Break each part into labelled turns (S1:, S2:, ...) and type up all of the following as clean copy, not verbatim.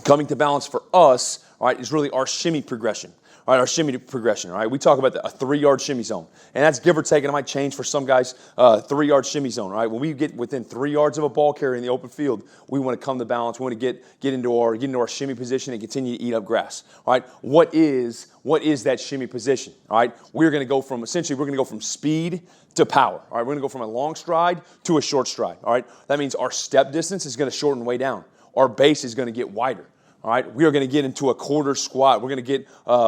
S1: Coming to balance for us, all right, is really our shimmy progression. All right, our shimmy progression, all right? We talk about a 3-yard shimmy zone. And that's give or take, and it might change for some guys, 3-yard shimmy zone, all right? When we get within 3 yards of a ball carrier in the open field, we want to come to balance. We want to get into our shimmy position and continue to eat up grass, all right? What is that shimmy position, all right? We're going to go from speed to power, all right? We're going to go from a long stride to a short stride, all right? That means our step distance is going to shorten way down. Our base is going to get wider. All right, we are going to get into a quarter squat. We're going to get into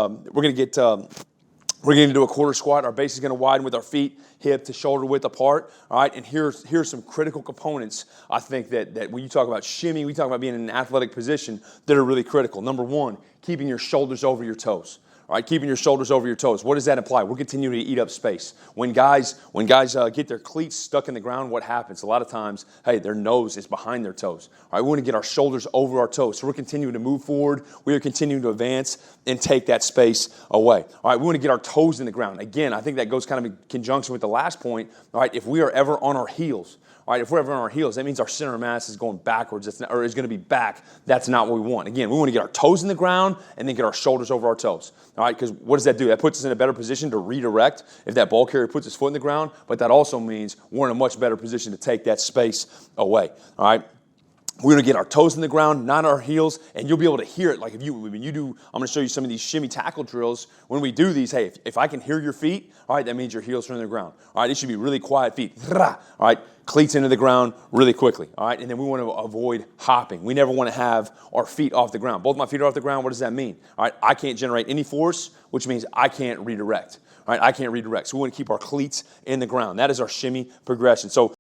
S1: a quarter squat. Our base is going to widen with our feet hip to shoulder width apart. All right, and here's some critical components. I think that when you talk about shimmy, we talk about being in an athletic position that are really critical. Number one, keeping your shoulders over your toes. All right, keeping your shoulders over your toes. What does that imply? We're continuing to eat up space. When guys get their cleats stuck in the ground, what happens? A lot of times, hey, their nose is behind their toes. All right, we want to get our shoulders over our toes. So we're continuing to move forward. We are continuing to advance and take that space away. All right, we want to get our toes in the ground. Again, I think that goes kind of in conjunction with the last point. All right, if we are ever on our heels, all right, if we're ever on our heels, that means our center of mass is going backwards, or is going to be back. That's not what we want. Again, we want to get our toes in the ground and then get our shoulders over our toes. All right, because what does that do? That puts us in a better position to redirect if that ball carrier puts his foot in the ground, but that also means we're in a much better position to take that space away. All right. We're going to get our toes in the ground, not our heels, and you'll be able to hear it. Like when you do, I'm going to show you some of these shimmy tackle drills. When we do these, hey, if I can hear your feet, all right, that means your heels are in the ground. All right, it should be really quiet feet. All right, cleats into the ground really quickly. All right, and then we want to avoid hopping. We never want to have our feet off the ground. Both my feet are off the ground. What does that mean? All right, I can't generate any force, which means I can't redirect. All right, I can't redirect. So we want to keep our cleats in the ground. That is our shimmy progression. So